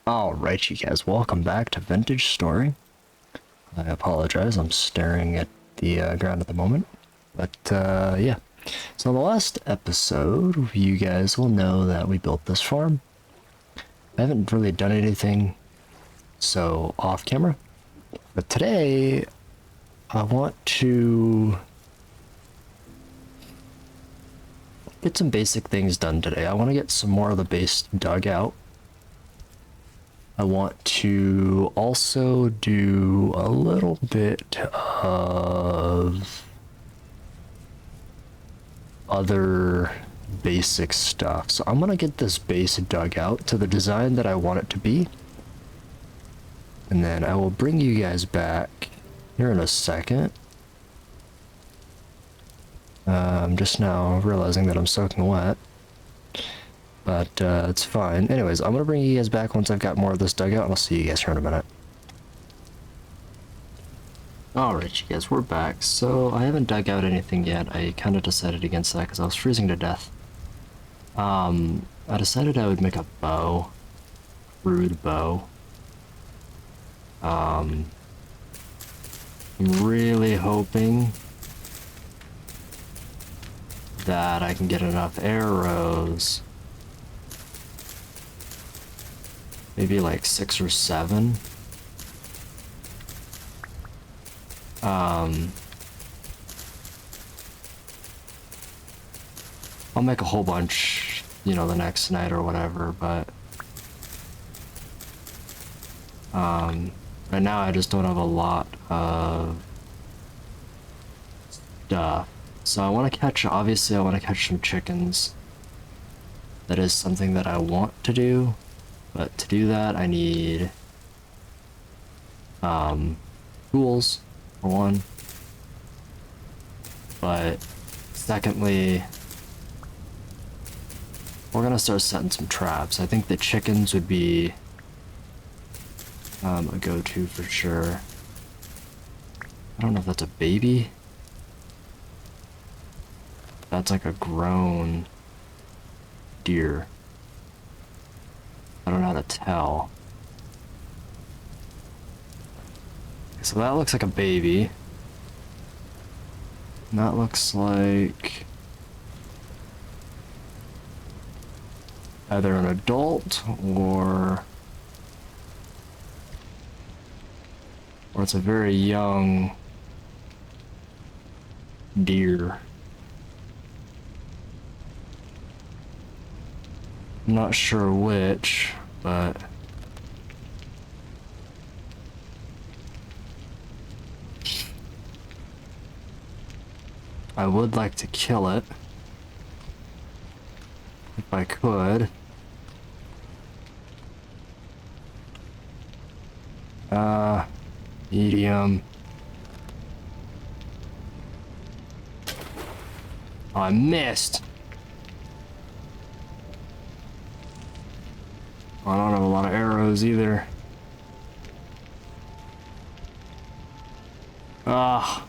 Alright, you guys, welcome back to Vintage Story. I apologize, I'm staring at the ground at the moment. But, yeah. So in the last episode, you guys will know that we built this farm. I haven't really done anything, so off camera. But today, I want to get some basic things done today. I want to get some more of the base dug out. I want to also do a little bit of other basic stuff. So I'm gonna get this base dug out to the design that I want it to be. And then I will bring you guys back here in a second. I'm just now realizing that I'm soaking wet. But it's fine. Anyways, I'm gonna bring you guys back once I've got more of this dug out, and I'll see you guys here in a minute. Alright, you guys, we're back. So I haven't dug out anything yet. I kind of decided against that because I was freezing to death. I decided I would make a bow. Rude bow. I'm really hoping that I can get enough arrows. Maybe like 6 or 7. I'll make a whole bunch, you know, the next night or whatever, but right now I just don't have a lot of stuff. So I want to catch, obviously I want to catch some chickens. That is something that I want to do. But to do that, I need tools, for one. But secondly, we're gonna start setting some traps. I think the chickens would be a go-to for sure. I don't know if that's a baby. That's like a grown deer. I don't know how to tell. So that looks like a baby. And that looks like either an adult or it's a very young deer. I'm not sure which, but I would like to kill it if I could. Medium. Oh, I missed. I don't have a lot of arrows either. Ah.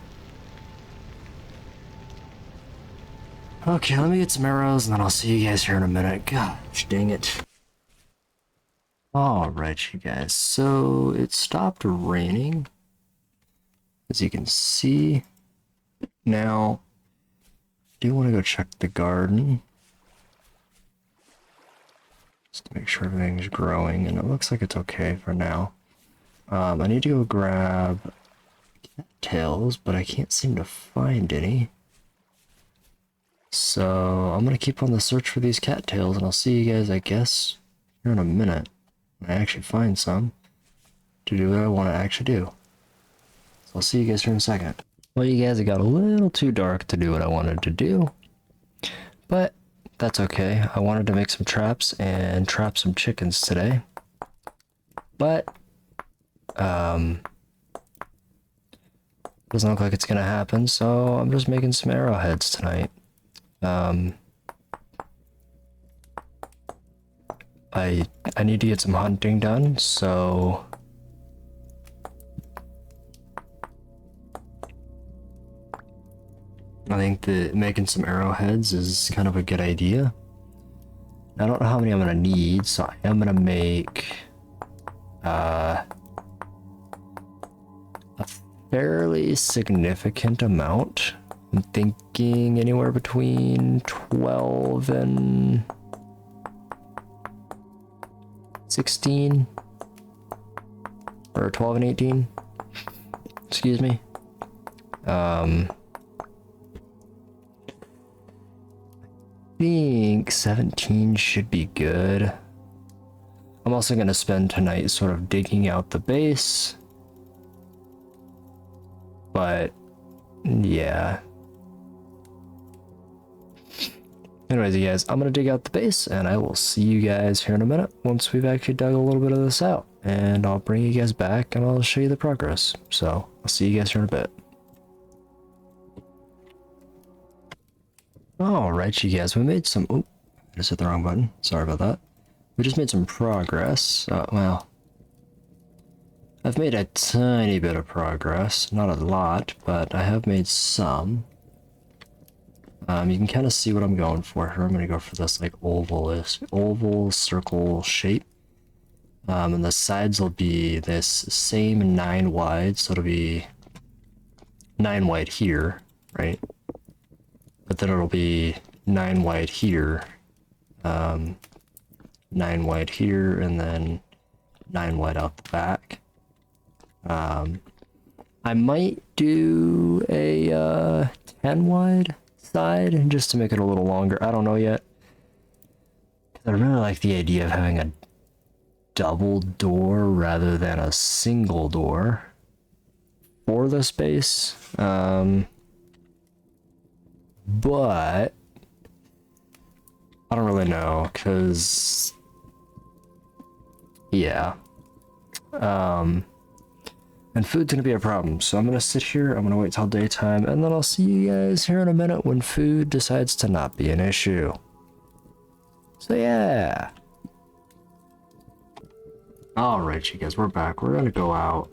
Okay, let me get some arrows and then I'll see you guys here in a minute. Gosh, dang it. Alright, you guys. So it stopped raining. As you can see. Now, I do want to go check the garden. Just to make sure everything's growing, and it looks like it's okay for now. I need to go grab cattails, but I can't seem to find any. So I'm gonna keep on the search for these cattails, and I'll see you guys, I guess, here in a minute. When I actually find some to do what I want to actually do. So I'll see you guys here in a second. Well, you guys, it got a little too dark to do what I wanted to do, but that's okay. I wanted to make some traps and trap some chickens today. But, doesn't look like it's gonna happen, so I'm just making some arrowheads tonight. I need to get some hunting done, so I think that making some arrowheads is kind of a good idea. I don't know how many I'm gonna need, so I am gonna make a fairly significant amount. I'm thinking anywhere between 12 and 16, or 12 and 18, excuse me. I think 17 should be good. I'm also going to spend tonight sort of digging out the base, but yeah. Anyways, you guys, I'm going to dig out the base, and I will see you guys here in a minute once we've actually dug a little bit of this out. And I'll bring you guys back, and I'll show you the progress. So, I'll see you guys here in a bit. Alright, you guys, we made some... Oh, I just hit the wrong button. Sorry about that. We just made some progress. Well, I've made a tiny bit of progress. Not a lot, but I have made some. You can kind of see what I'm going for here. I'm going to go for this like oval circle shape. And the sides will be this same 9 wide, so it'll be 9 wide here, right? But then it'll be 9 wide here, 9 wide here, and then 9 wide out the back. I might do a 10 wide side just to make it a little longer. I don't know yet. I really like the idea of having a double door rather than a single door for the space. But I don't really know, because yeah. And food's gonna be a problem, so I'm gonna sit here, I'm gonna wait till daytime, and then I'll see you guys here in a minute when food decides to not be an issue. So yeah. Alright, you guys, we're back. We're gonna go out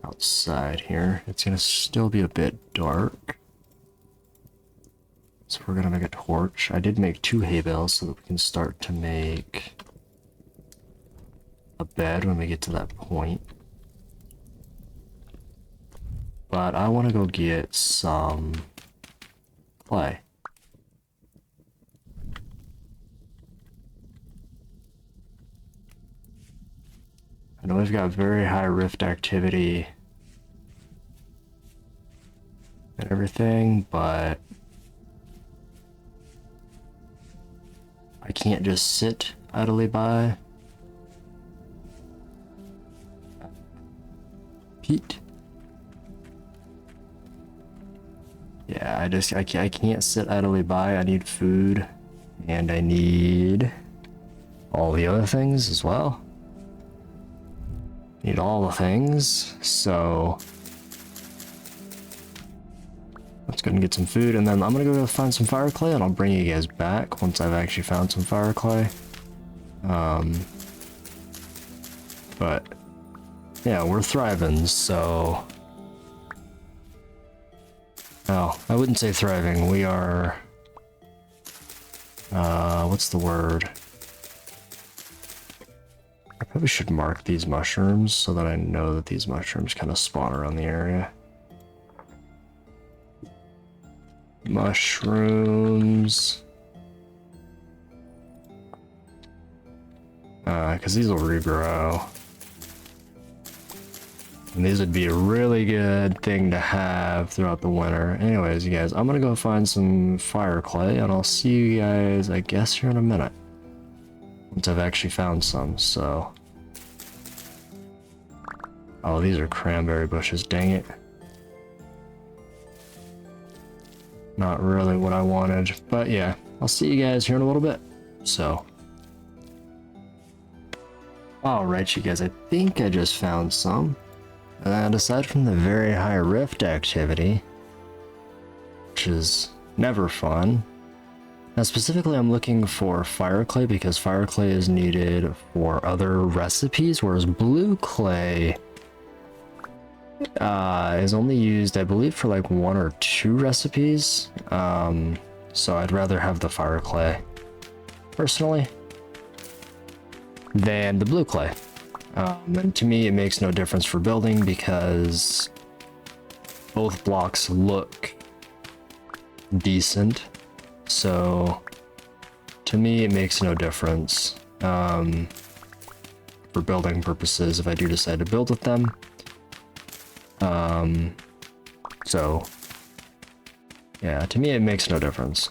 outside here. It's gonna still be a bit dark, so we're gonna make a torch. I did make 2 hay bales so that we can start to make a bed when we get to that point. But I want to go get some clay. I know we've got very high rift activity and everything, but I can't just sit idly by. Pete. Yeah, I can't sit idly by. I need food, and I need all the other things as well. Need all the things, so let's go and get some food, and then I'm gonna go find some fire clay, and I'll bring you guys back once I've actually found some fire clay. But yeah, we're thriving, so... Oh, I wouldn't say thriving, we are... what's the word? I probably should mark these mushrooms so that I know that these mushrooms kind of spawn around the area. Mushrooms... because these will regrow. And these would be a really good thing to have throughout the winter. Anyways, you guys, I'm gonna go find some fire clay, and I'll see you guys, I guess, here in a minute. Once I've actually found some, so... Oh, these are cranberry bushes, dang it. Not really what I wanted, but yeah. I'll see you guys here in a little bit, so... Alright, you guys, I think I just found some. And aside from the very high rift activity, which is never fun. Now specifically I'm looking for fire clay because fire clay is needed for other recipes, whereas blue clay is only used, I believe, for like 1 or 2 recipes. So I'd rather have the fire clay, personally. than the blue clay. And to me, it makes no difference for building because both blocks look decent. So to me, it makes no difference for building purposes if I do decide to build with them. So yeah, to me, it makes no difference.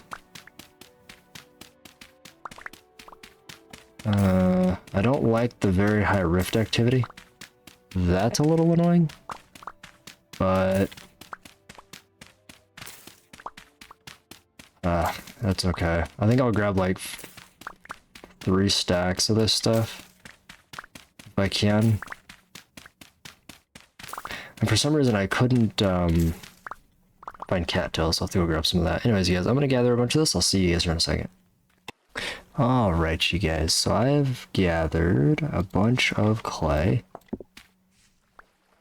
I don't like the very high rift activity. That's a little annoying, but that's okay. I think I'll grab like 3 stacks of this stuff if I can. And for some reason I couldn't find cattails, so I'll have to go grab some of that. Anyways, you guys, I'm gonna gather a bunch of this. I'll see you guys here in a second. Alright, you guys, so I've gathered a bunch of clay.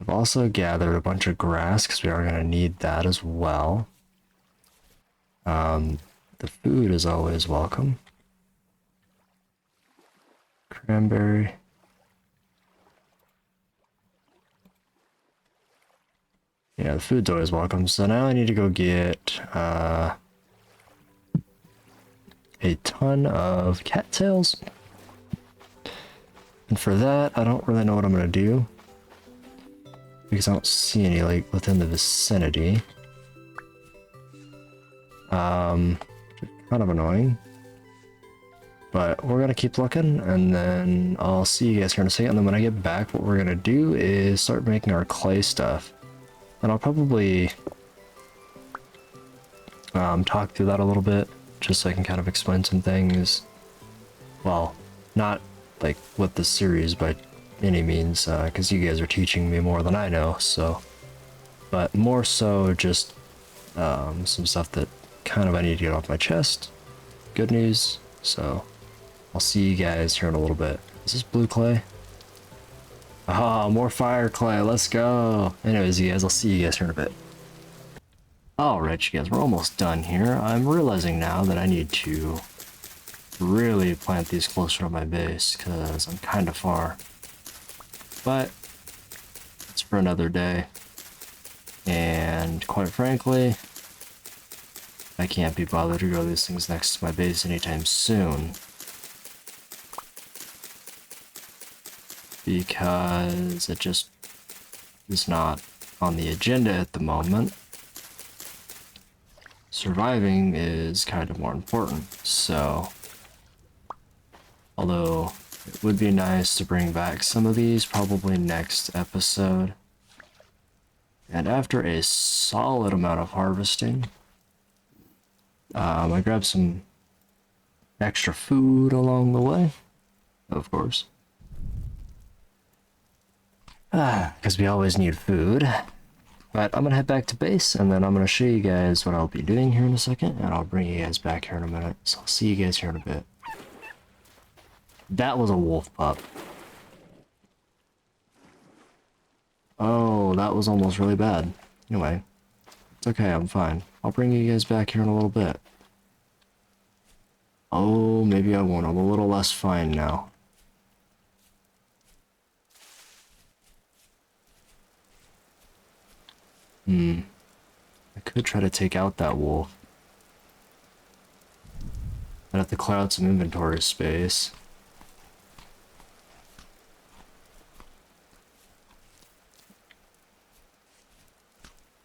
I've also gathered a bunch of grass, because we are going to need that as well. The food is always welcome. Cranberry. Yeah, the food's always welcome. So now I need to go get a ton of cattails. And for that, I don't really know what I'm going to do, because I don't see any like within the vicinity. Kind of annoying. But we're going to keep looking, and then I'll see you guys here in a second. And then when I get back, what we're going to do is start making our clay stuff. And I'll probably talk through that a little bit, just so I can kind of explain some things. Well, not like with the series by any means, because you guys are teaching me more than I know, so. But more so just some stuff that kind of I need to get off my chest. Good news, so I'll see you guys here in a little bit. Is this blue clay? Ah, more fire clay, let's go. Anyways, you guys, I'll see you guys here in a bit. Alright, you guys, we're almost done here. I'm realizing now that I need to really plant these closer to my base, because I'm kind of far. But it's for another day. And quite frankly, I can't be bothered to grow these things next to my base anytime soon. Because it just is not on the agenda at the moment. Surviving is kind of more important, so although it would be nice to bring back some of these probably next episode. And after a solid amount of harvesting, I grabbed some extra food along the way, of course. Because we always need food. But I'm gonna head back to base, and then I'm gonna show you guys what I'll be doing here in a second, and I'll bring you guys back here in a minute. So I'll see you guys here in a bit. That was a wolf pup. Oh, that was almost really bad. Anyway, it's okay, I'm fine. I'll bring you guys back here in a little bit. Oh, maybe I won't. I'm a little less fine now. I could try to take out that wolf. I'd have to clear out some inventory space.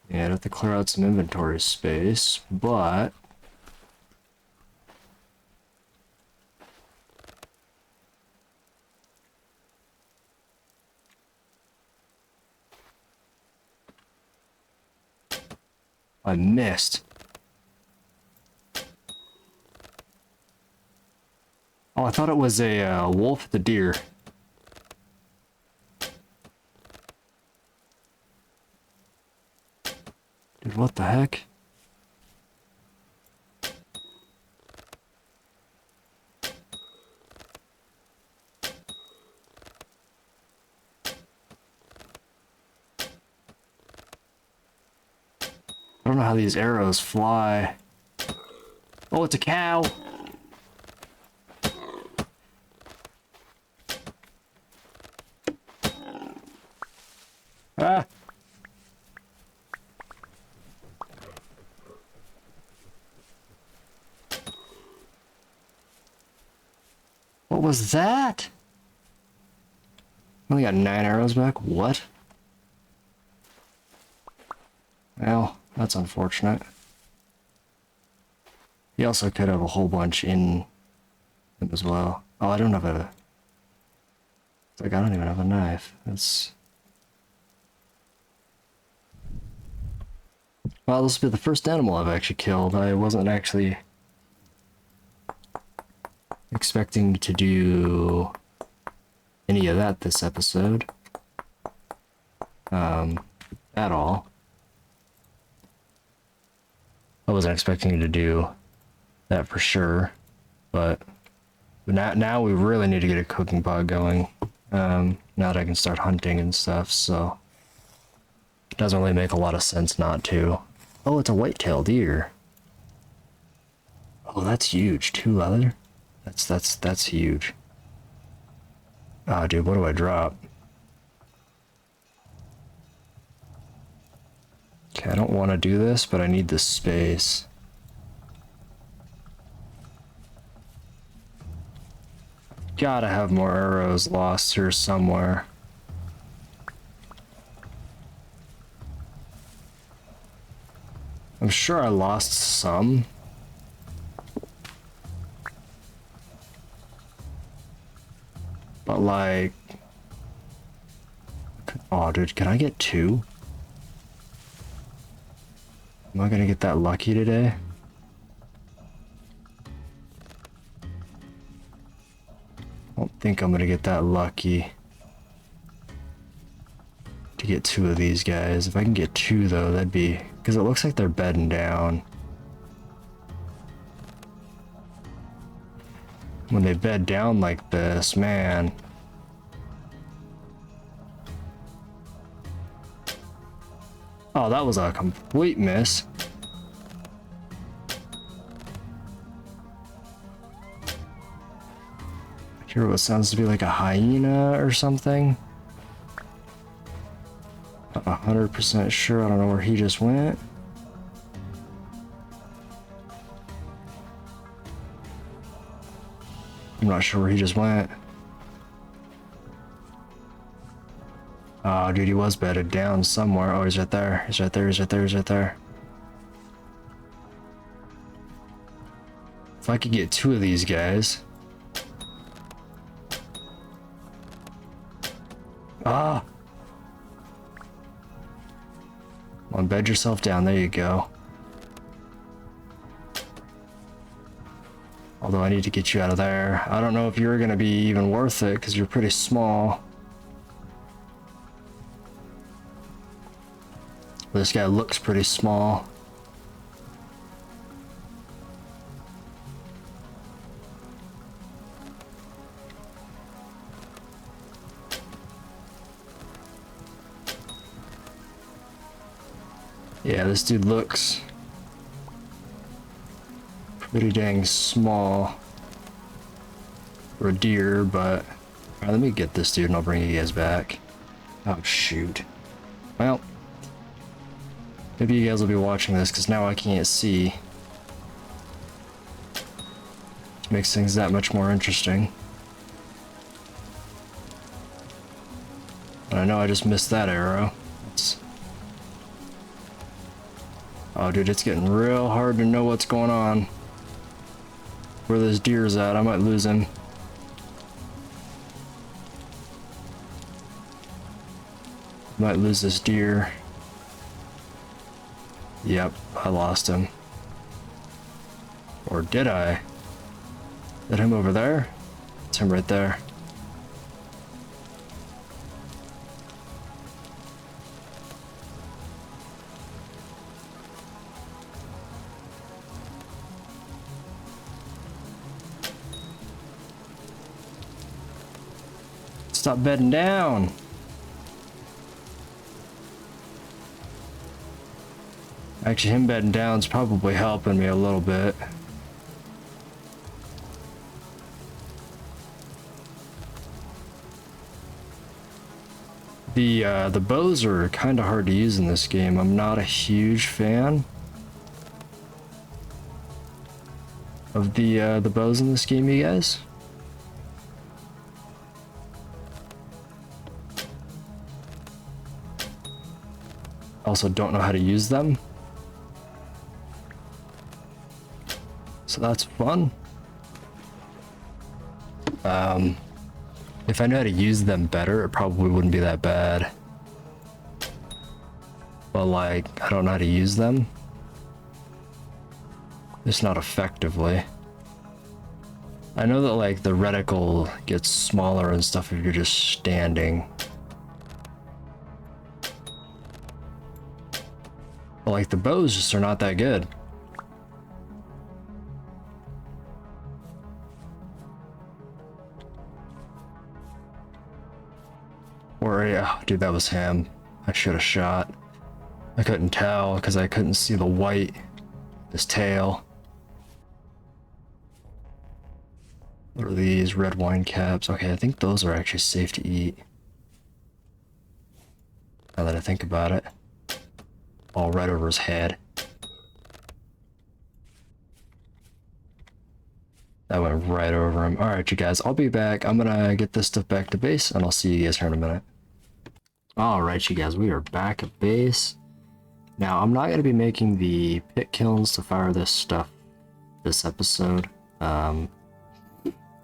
Yeah, I'd have to clear out some inventory space, but I missed. Oh, I thought it was a wolf with a deer. Dude, what the heck? I don't know how these arrows fly. Oh, it's a cow! Ah! What was that? Only got 9 arrows back? What? Well, that's unfortunate. He also could have a whole bunch in him as well. Oh, I don't have a... It's like, I don't even have a knife. That's... Well, this will be the first animal I've actually killed. I wasn't actually expecting to do any of that this episode. At all. I wasn't expecting to do that for sure, but now we really need to get a cooking pot going. Now that I can start hunting and stuff, so it doesn't really make a lot of sense not to. Oh, it's a white-tailed deer. Oh, that's huge. 2 leather. That's huge. Oh, dude, what do I drop? Okay, I don't want to do this, but I need the space. Gotta have more arrows lost here somewhere. I'm sure I lost some. But like... Oh, dude, can I get 2? Am I gonna get that lucky today? I don't think I'm gonna get that lucky to get 2 of these guys. If I can get 2 though, that'd be... Because it looks like they're bedding down. When they bed down like this, man. Oh, that was a complete miss. I hear what sounds to be like a hyena or something. Not 100% sure. I don't know where he just went. I'm not sure where he just went. Oh, dude, he was bedded down somewhere. Oh, he's right there. He's right there. He's right there. He's right there. If I could get 2 of these guys. Ah! Come on, bed yourself down. There you go. Although I need to get you out of there. I don't know if you're going to be even worth it because you're pretty small. This guy looks pretty small. Yeah, this dude looks pretty dang small for a deer, but... Alright, let me get this dude and I'll bring you guys back. Oh, shoot. Well... Maybe you guys will be watching this, because now I can't see. Makes things that much more interesting. And I know I just missed that arrow. Oh, dude, it's getting real hard to know what's going on. Where this deer's at, I might lose him. Might lose this deer. Yep, I lost him. Or did I? Is that him over there? It's him right there. Stop bedding down. Actually, him bedding down's probably helping me a little bit. The bows are kind of hard to use in this game. I'm not a huge fan of the bows in this game, you guys. Also don't know how to use them. So that's fun. If I knew how to use them better, it probably wouldn't be that bad. But like, I don't know how to use them. Just not effectively. I know that like the reticle gets smaller and stuff if you're just standing. But like the bows just are not that good. Or yeah, dude, that was him. I should have shot. I couldn't tell because I couldn't see the white, his tail. What are these red wine caps? Okay, I think those are actually safe to eat. Now that I think about it. All right over his head. That went right over him. Alright, you guys, I'll be back. I'm gonna get this stuff back to base, and I'll see you guys here in a minute. Alright, you guys, we are back at base. Now, I'm not gonna be making the pit kilns to fire this stuff this episode. I'm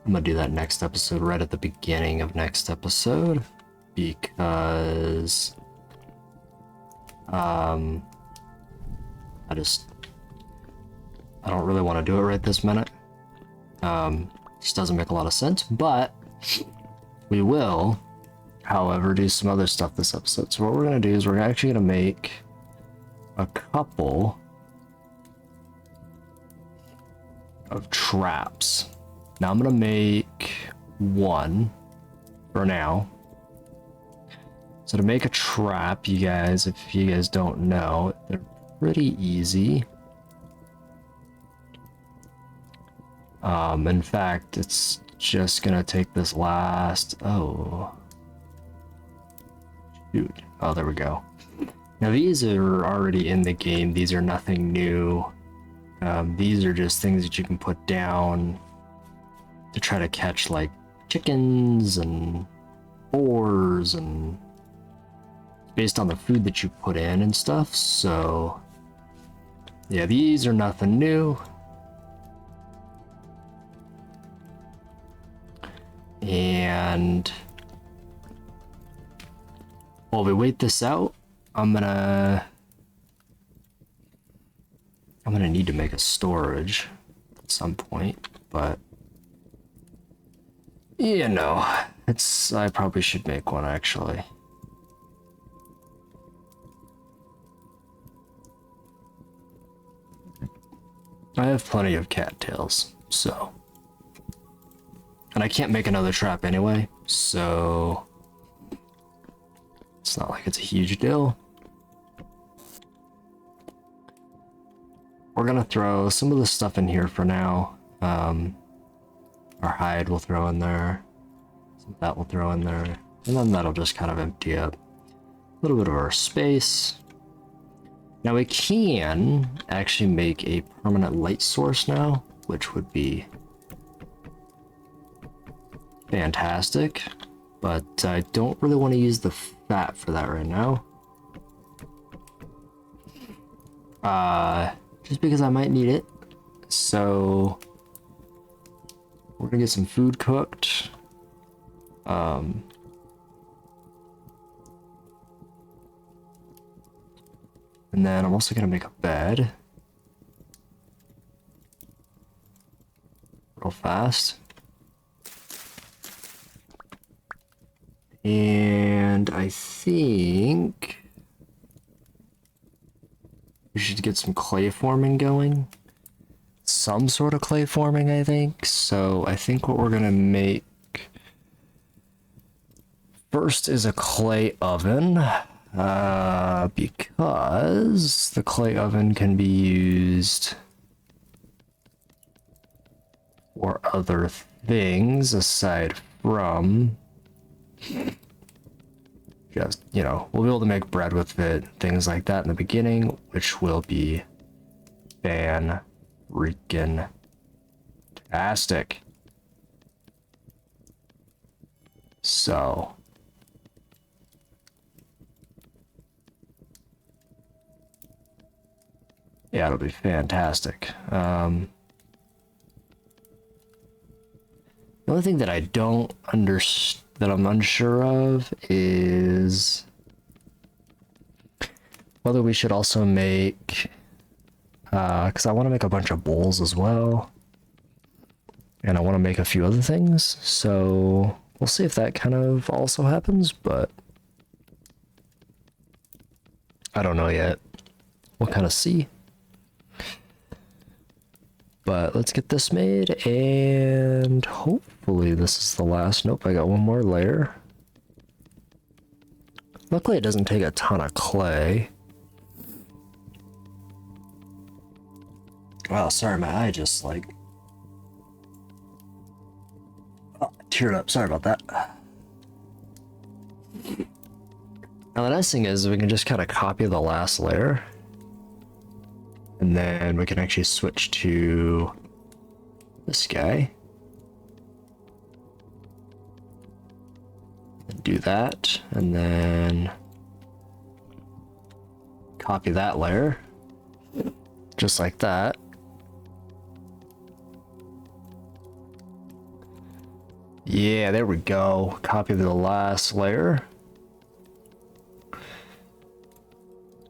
gonna do that next episode, right at the beginning of next episode, because I don't really want to do it right this minute. Just doesn't make a lot of sense, but we will, however, do some other stuff this episode. So what we're gonna do is we're actually gonna make a couple of traps. Now I'm gonna make one for now. So to make a trap, you guys, if you guys don't know, they're pretty easy. In fact, it's just gonna take this last, oh, shoot. Oh, there we go. Now these are already in the game. These are nothing new. These are just things that you can put down to try to catch like chickens and boars, and based on the food that you put in and stuff. So yeah, these are nothing new. And while we wait this out, I'm gonna need to make a storage at some point, but you know, I probably should make one actually. I have plenty of cattails, so. And I can't make another trap anyway, so it's not like it's a huge deal. We're gonna throw some of the stuff in here for now. Our hide we'll throw in there. Some of that we'll throw in there. And then that'll just kind of empty up a little bit of our space. Now we can actually make a permanent light source now, which would be fantastic, but I don't really want to use the fat for that right now. Just because I might need it. So we're gonna get some food cooked. And then I'm also gonna make a bed real fast. And I think we should get some clay forming going. Some sort of clay forming, I think. So I think what we're gonna make first is a clay oven. Because the clay oven can be used for other things aside from just, you know, we'll be able to make bread with it, things like that in the beginning, which will be fan-freaking-tastic. So, yeah, it'll be fantastic. The only thing that I don't understand, that I'm unsure of, is whether we should also make, because I want to make a bunch of bowls as well, and I want to make a few other things, so we'll see if that kind of also happens, but I don't know yet. We'll kind of see. But let's get this made, and hopefully this is the last. Nope, I got one more layer. Luckily it doesn't take a ton of clay. Wow, sorry, my eye just like... oh, teared up, sorry about that. Now the nice thing is we can just kind of copy the last layer. And then we can actually switch to this guy. And do that, and then copy that layer. Just like that. Yeah, there we go. Copy the last layer.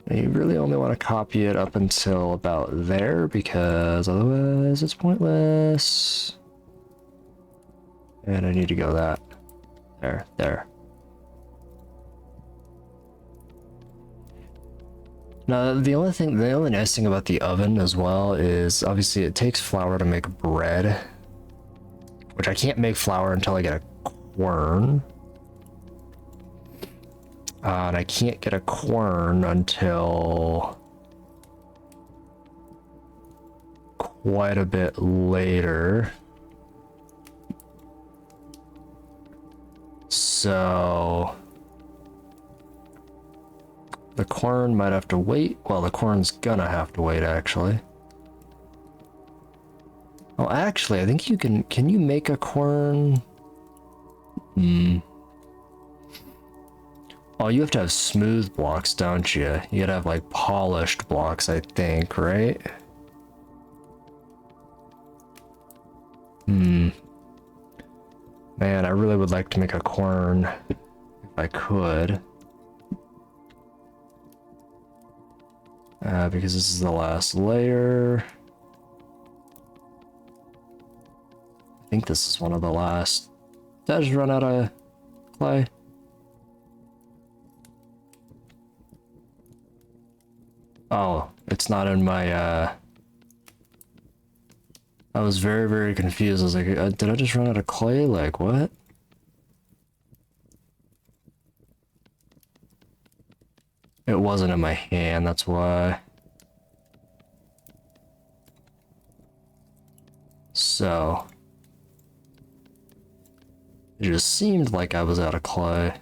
And you really only want to copy it up until about there, because otherwise it's pointless. And I need to go that. There. Now, the only nice thing about the oven as well is obviously it takes flour to make bread, which I can't make flour until I get a quern. And I can't get a quern until quite a bit later. So the quern might have to wait. Well, the quern's gonna have to wait, actually. Oh, actually, I think you can you make a quern? Oh, you have to have smooth blocks, don't you? You gotta have like polished blocks, I think, right? Man, I really would like to make a quern if I could. Because this is the last layer. I think this is one of the last. Did I just run out of clay? Oh, it's not in my, I was very, very confused. I was like, did I just run out of clay? Like, what? It wasn't in my hand, that's why. So, it just seemed like I was out of clay.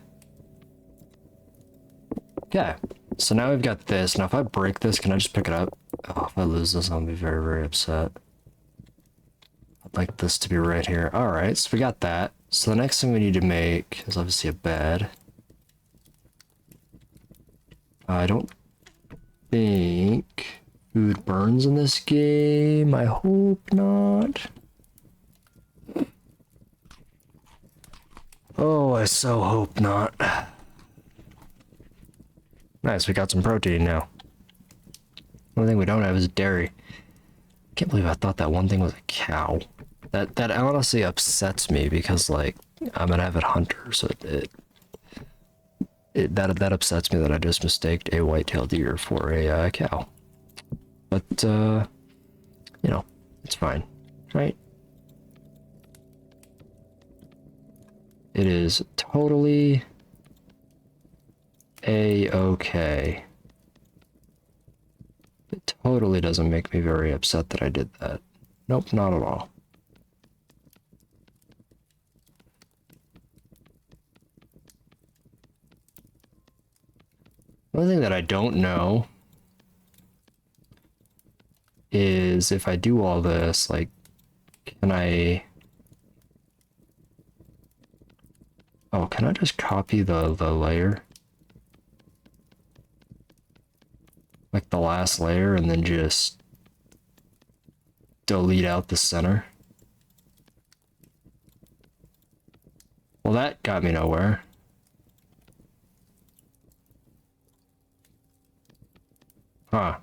Okay, so now we've got this. Now if I break this, can I just pick it up? Oh, if I lose this, I'll be very, very upset. I'd like this to be right here. Alright, so we got that. So the next thing we need to make is obviously a bed. I don't think food burns in this game. I hope not. Oh, I so hope not. Nice, we got some protein now. One thing we don't have is dairy. Can't believe I thought that one thing was a cow. That honestly upsets me because, like, I'm an avid hunter, so that upsets me that I just mistaked a white-tailed deer for a cow. But you know, it's fine, right? It is totally a-okay. It totally doesn't make me very upset that I did that. Nope, not at all. One thing that I don't know is if I do all this, like, can I... Oh, can I just copy the layer? Like the last layer and then just delete out the center? Well, that got me nowhere. Huh.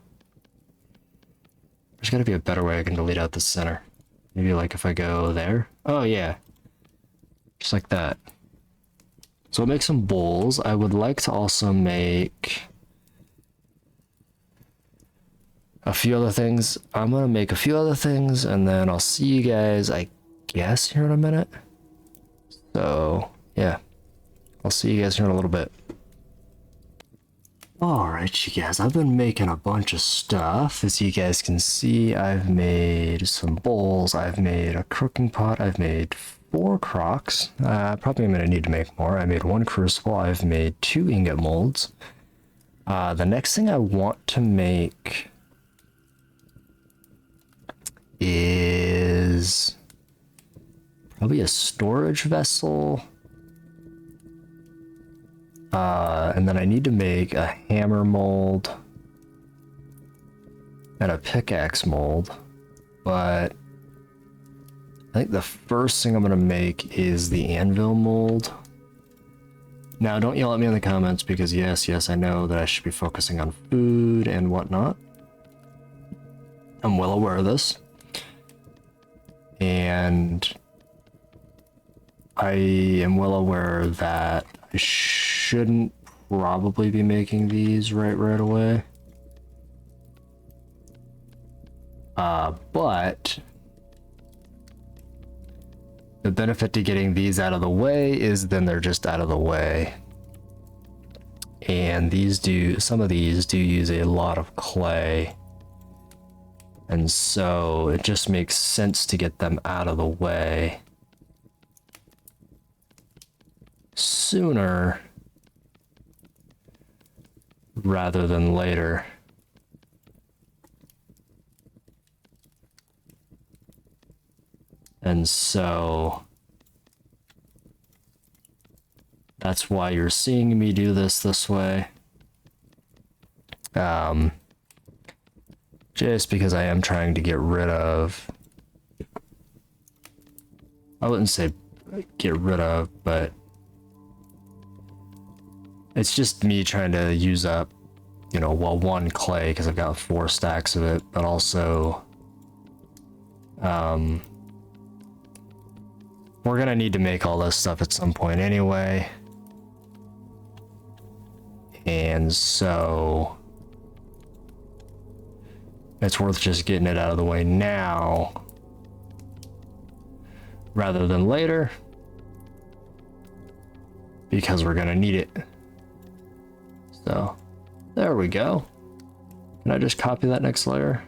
There's gotta be a better way I can delete out the center. Maybe like if I go there? Oh yeah. Just like that. So I'll make some bowls. I would like to also make a few other things. I'm gonna make a few other things and then I'll see you guys, I guess, here in a minute. So yeah, I'll see you guys here in a little bit. Alright, you guys, I've been making a bunch of stuff. As you guys can see, I've made some bowls, I've made a cooking pot, I've made 4 crocks. Probably I'm going to need to make more. I made 1 crucible, I've made 2 ingot molds. The next thing I want to make is probably a storage vessel. And then I need to make a hammer mold and a pickaxe mold, but I think the first thing I'm gonna make is the anvil mold. Now, don't yell at me in the comments because yes, I know that I should be focusing on food and whatnot. I'm well aware of this. And I am well aware that I shouldn't probably be making these right away. But the benefit to getting these out of the way is then they're just out of the way. And some of these do use a lot of clay. And so it just makes sense to get them out of the way sooner rather than later. And so that's why you're seeing me do this way. Just because I am trying to get rid of, I wouldn't say get rid of, but it's just me trying to use up, well, 1 clay because I've got 4 stacks of it, but also we're gonna need to make all this stuff at some point anyway. And so it's worth just getting it out of the way now rather than later, because we're gonna need it. So there we go. Can I just copy that next layer?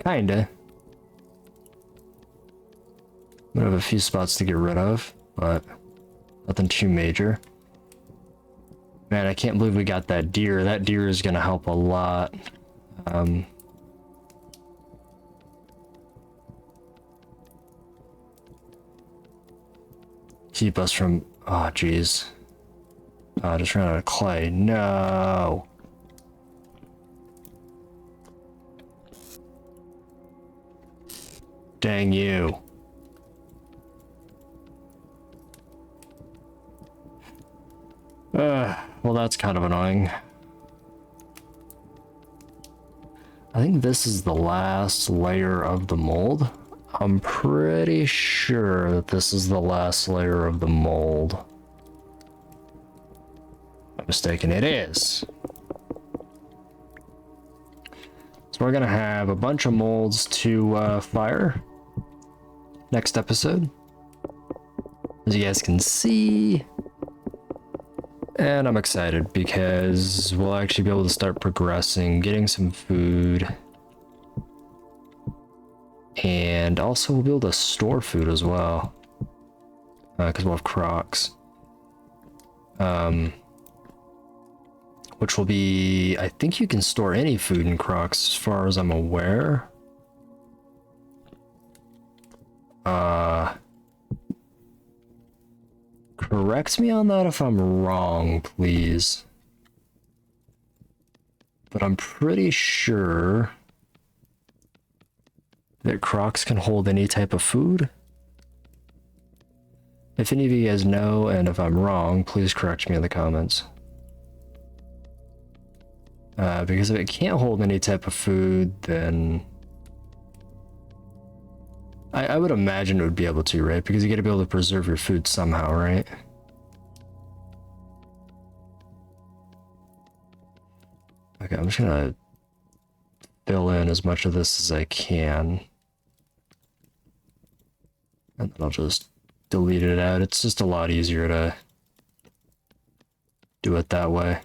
Kinda. I'm gonna have a few spots to get rid of, but nothing too major. Man, I can't believe we got that deer. That deer is gonna help a lot. Keep us from, oh jeez. Just ran out of clay. No. Dang you. Well, that's kind of annoying. I think this is the last layer of the mold. I'm pretty sure that this is the last layer of the mold. I'm mistaken, it is. So we're gonna have a bunch of molds to fire next episode, as you guys can see. And I'm excited because we'll actually be able to start progressing, getting some food. And also we'll be able to store food as well. Because we'll have crocs. which will be, I think you can store any food in Crocs as far as I'm aware. Correct me on that if I'm wrong, please. But I'm pretty sure that Crocs can hold any type of food. If any of you guys know, and if I'm wrong, please correct me in the comments. Because if it can't hold any type of food, then I would imagine it would be able to, right? Because you gotta be able to preserve your food somehow, right? Okay, I'm just gonna fill in as much of this as I can. And then I'll just delete it out. It's just a lot easier to do it that way.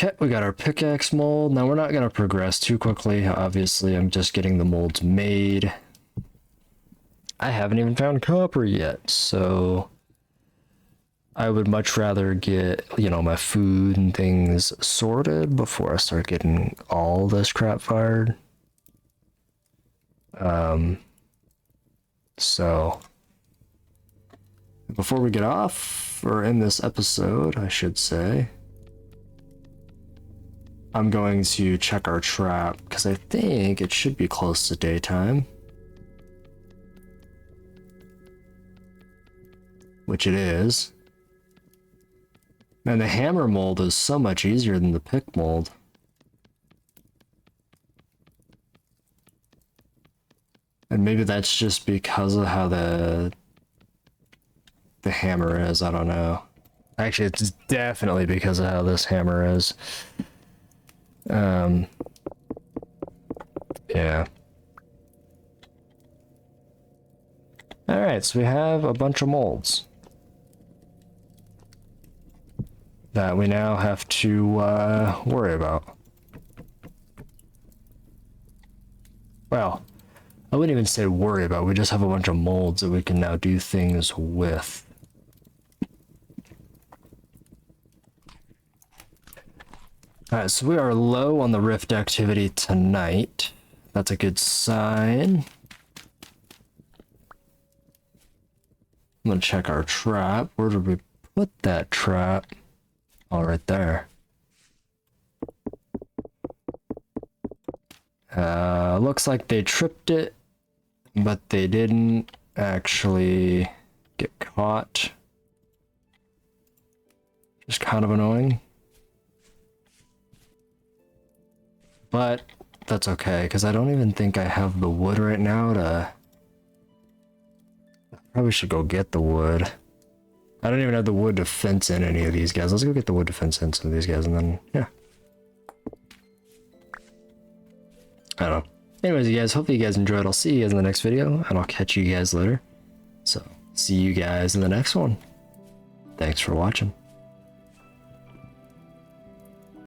Okay, we got our pickaxe mold. Now we're not going to progress too quickly. Obviously, I'm just getting the molds made. I haven't even found copper yet, so I would much rather get, you know, my food and things sorted before I start getting all this crap fired. So before we get off, or in this episode, I should say, I'm going to check our trap because I think it should be close to daytime. Which it is. Man, the hammer mold is so much easier than the pick mold. And maybe that's just because of how the hammer is, I don't know. Actually, it's definitely because of how this hammer is. Yeah. Alright, so we have a bunch of molds that we now have to worry about. Well, I wouldn't even say worry about, we just have a bunch of molds that we can now do things with. Alright, so we are low on the rift activity tonight. That's a good sign. I'm gonna check our trap. Where did we put that trap? Oh, right there. Looks like they tripped it, but they didn't actually get caught. Just kind of annoying. But that's okay, because I don't even think I have the wood right now to... I probably should go get the wood. I don't even have the wood to fence in any of these guys. Let's go get the wood to fence in some of these guys, and then, yeah. I don't know. Anyways, you guys, hopefully you guys enjoyed. I'll see you guys in the next video, and I'll catch you guys later. So, see you guys in the next one. Thanks for watching.